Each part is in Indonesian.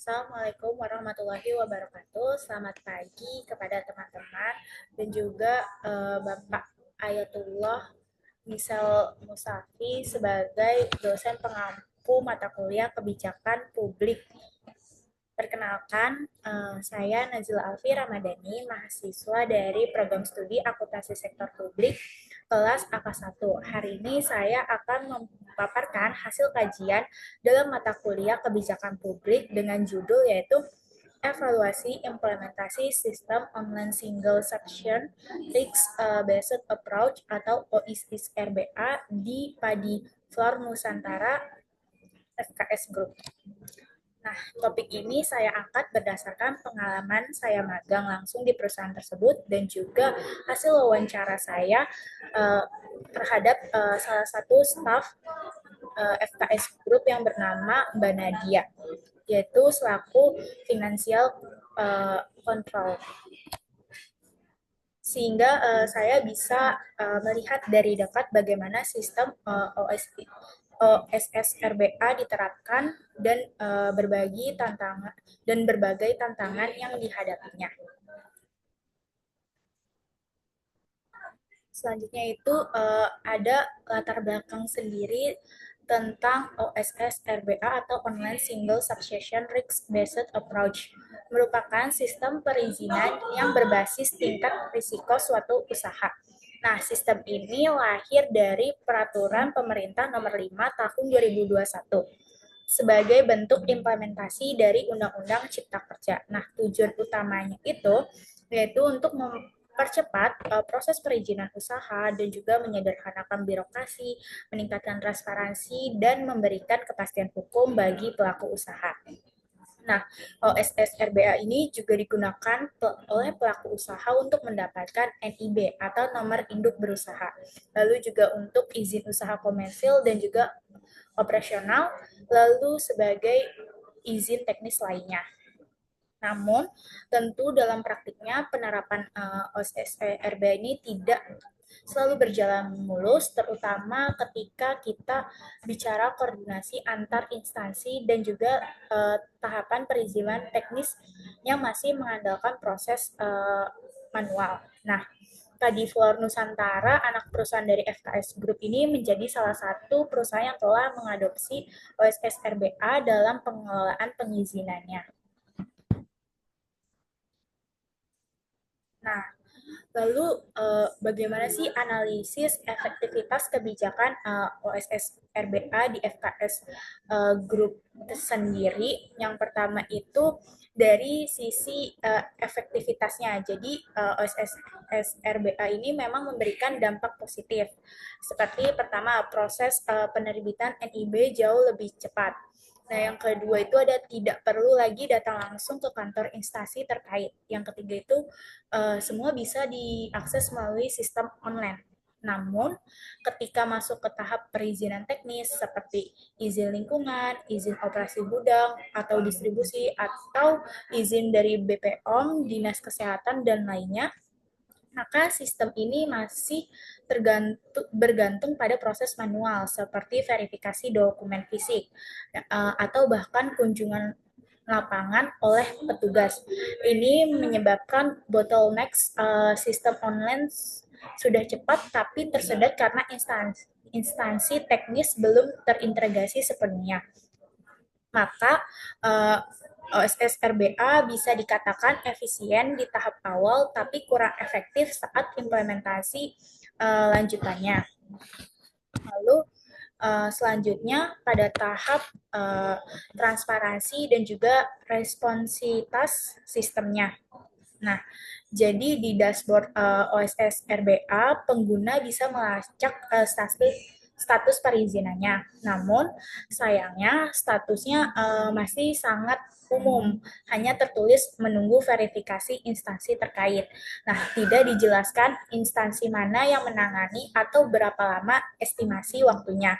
Assalamualaikum warahmatullahi wabarakatuh. Selamat pagi kepada teman-teman dan juga Bapak Ayatullah Misal Musafi sebagai dosen pengampu mata kuliah kebijakan publik. Perkenalkan, saya Nazila Alfi Ramadhani, mahasiswa dari program studi Akuntansi Sektor Publik kelas AK1. Hari ini saya akan memaparkan hasil kajian dalam mata kuliah kebijakan publik dengan judul yaitu evaluasi implementasi sistem online single section risk based approach atau OISIS RBA di Padi Flor Nusantara FKS Group. Nah, topik ini saya angkat berdasarkan pengalaman saya magang langsung di perusahaan tersebut dan juga hasil wawancara saya uh, terhadap salah satu staf FKS Group yang bernama Mbak Nadia, yaitu selaku Financial Control. Sehingga saya bisa melihat dari dekat bagaimana sistem OSS RBA diterapkan dan berbagai tantangan yang dihadapinya. Selanjutnya itu ada latar belakang sendiri tentang OSS RBA atau Online Single Subscription Risk Based Approach, merupakan sistem perizinan yang berbasis tingkat risiko suatu usaha. Nah, sistem ini lahir dari peraturan pemerintah nomor 5 tahun 2021 sebagai bentuk implementasi dari Undang-Undang Cipta Kerja. Nah, tujuan utamanya itu yaitu untuk mempercepat proses perizinan usaha dan juga menyederhanakan birokrasi, meningkatkan transparansi, dan memberikan kepastian hukum bagi pelaku usaha. Nah, OSS RBA ini juga digunakan oleh pelaku usaha untuk mendapatkan NIB atau nomor induk berusaha. Lalu juga untuk izin usaha komersil dan juga operasional, lalu sebagai izin teknis lainnya. Namun, tentu dalam praktiknya penerapan OSS RBA ini tidak selalu berjalan mulus, terutama ketika kita bicara koordinasi antar instansi dan juga tahapan perizinan teknis yang masih mengandalkan proses manual. Nah, Tadi Flor Nusantara, anak perusahaan dari FKS Group ini menjadi salah satu perusahaan yang telah mengadopsi OSS RBA dalam pengelolaan pengizinannya. Nah, lalu bagaimana sih analisis efektivitas kebijakan OSS RBA di FKS Group sendiri? Yang pertama itu dari sisi efektivitasnya. Jadi OSS RBA ini memang memberikan dampak positif. Seperti pertama, proses penerbitan NIB jauh lebih cepat. Nah, yang kedua itu ada tidak perlu lagi datang langsung ke kantor instansi terkait. Yang ketiga itu semua bisa diakses melalui sistem online. Namun, ketika masuk ke tahap perizinan teknis seperti izin lingkungan, izin operasi gudang atau distribusi, atau izin dari BPOM, Dinas Kesehatan, dan lainnya, maka sistem ini masih bergantung pada proses manual seperti verifikasi dokumen fisik atau bahkan kunjungan lapangan oleh petugas. Ini menyebabkan bottleneck sistem online sudah cepat tapi tersedat karena instansi teknis belum terintegrasi sepenuhnya. Maka OSS RBA bisa dikatakan efisien di tahap awal tapi kurang efektif saat implementasi lanjutannya. Lalu selanjutnya pada tahap transparansi dan juga responsivitas sistemnya. Nah, jadi di dashboard OSS RBA, pengguna bisa melacak status perizinannya. Namun, sayangnya statusnya masih sangat umum, hanya tertulis menunggu verifikasi instansi terkait. Nah, tidak dijelaskan instansi mana yang menangani atau berapa lama estimasi waktunya.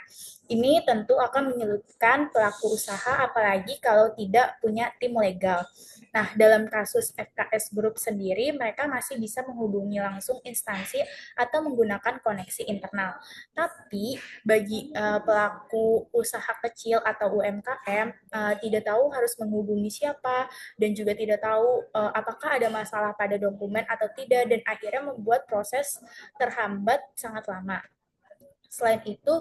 Ini tentu akan menyulitkan pelaku usaha, apalagi kalau tidak punya tim legal. Nah, dalam kasus FKS Group sendiri, mereka masih bisa menghubungi langsung instansi atau menggunakan koneksi internal. Tapi bagi pelaku usaha kecil atau UMKM tidak tahu harus menghubungi siapa dan juga tidak tahu apakah ada masalah pada dokumen atau tidak dan akhirnya membuat proses terhambat sangat lama. Selain itu,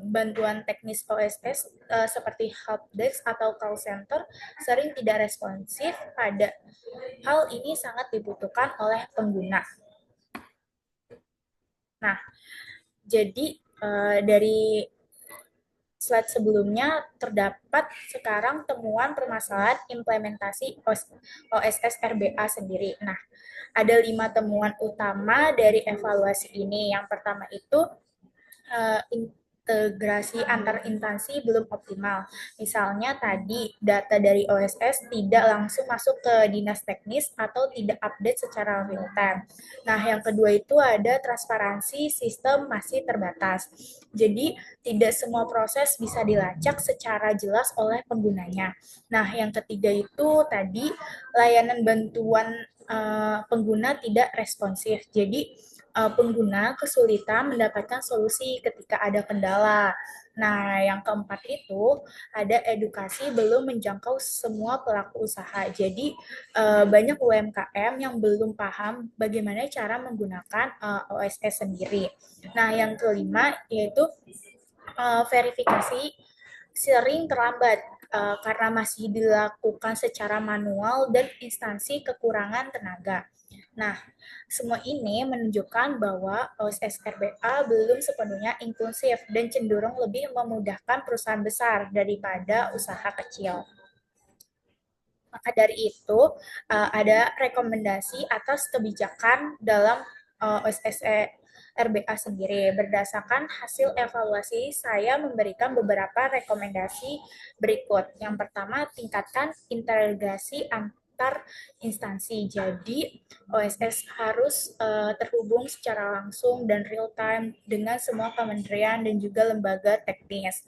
bantuan teknis OSS seperti helpdesk atau call center sering tidak responsif. Pada hal ini sangat dibutuhkan oleh pengguna. Nah, jadi dari slide sebelumnya terdapat sekarang temuan permasalahan implementasi OSS RBA sendiri. Nah, ada 5 temuan utama dari evaluasi ini. Yang pertama itu integrasi antar instansi belum optimal. Misalnya tadi data dari OSS tidak langsung masuk ke dinas teknis atau tidak update secara real time. Nah, yang kedua itu ada transparansi sistem masih terbatas. Jadi, tidak semua proses bisa dilacak secara jelas oleh penggunanya. Nah, yang ketiga itu tadi layanan bantuan pengguna tidak responsif. Jadi, pengguna kesulitan mendapatkan solusi ketika ada kendala. Nah, yang keempat itu ada edukasi belum menjangkau semua pelaku usaha. Jadi, banyak UMKM yang belum paham bagaimana cara menggunakan OSS sendiri. Nah, yang kelima yaitu verifikasi sering terlambat karena masih dilakukan secara manual dan instansi kekurangan tenaga. Nah, semua ini menunjukkan bahwa OSS RBA belum sepenuhnya inklusif dan cenderung lebih memudahkan perusahaan besar daripada usaha kecil. Maka dari itu, ada rekomendasi atas kebijakan dalam OSS RBA sendiri. Berdasarkan hasil evaluasi, saya memberikan beberapa rekomendasi berikut. Yang pertama, tingkatkan integrasi antar instansi. Jadi, OSS harus terhubung secara langsung dan real time dengan semua kementerian dan juga lembaga teknis.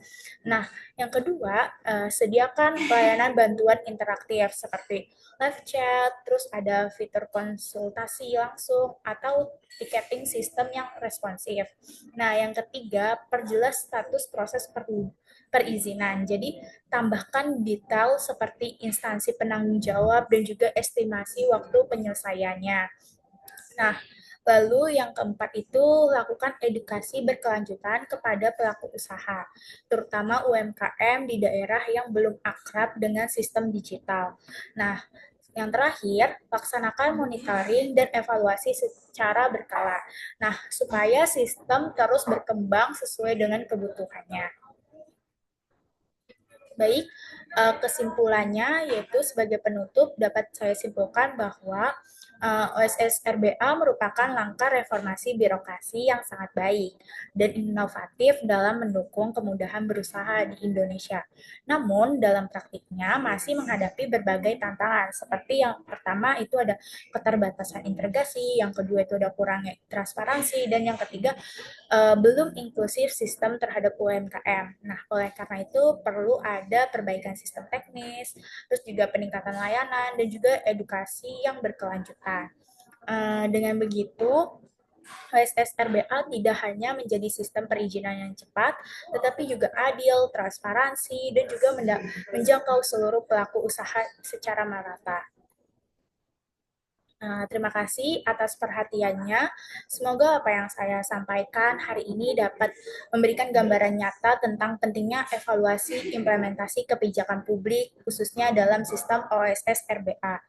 Nah, yang kedua, sediakan pelayanan bantuan interaktif seperti live chat, terus ada fitur konsultasi langsung, atau ticketing sistem yang responsif. Nah, yang ketiga, perjelas status proses perizinan. Jadi, tambahkan detail seperti instansi penanggung jawab dan juga estimasi waktu penyelesaiannya. Nah, lalu yang keempat itu lakukan edukasi berkelanjutan kepada pelaku usaha, terutama UMKM di daerah yang belum akrab dengan sistem digital. Nah, yang terakhir, laksanakan monitoring dan evaluasi secara berkala. Nah, supaya sistem terus berkembang sesuai dengan kebutuhannya. Baik, kesimpulannya yaitu sebagai penutup dapat saya simpulkan bahwa OSS RBA merupakan langkah reformasi birokrasi yang sangat baik dan inovatif dalam mendukung kemudahan berusaha di Indonesia. Namun, dalam praktiknya masih menghadapi berbagai tantangan, seperti yang pertama itu ada keterbatasan integrasi, yang kedua itu ada kurangnya transparansi, dan yang ketiga belum inklusif sistem terhadap UMKM. Nah, oleh karena itu perlu ada perbaikan sistem teknis, terus juga peningkatan layanan, dan juga edukasi yang berkelanjutan. Dengan begitu, OSS RBA tidak hanya menjadi sistem perizinan yang cepat, tetapi juga adil, transparansi, dan juga menjangkau seluruh pelaku usaha secara merata. Terima kasih atas perhatiannya. Semoga apa yang saya sampaikan hari ini dapat memberikan gambaran nyata tentang pentingnya evaluasi implementasi kebijakan publik, khususnya dalam sistem OSS RBA.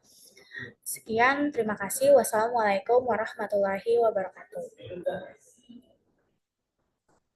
Sekian, terima kasih. Wassalamualaikum warahmatullahi wabarakatuh.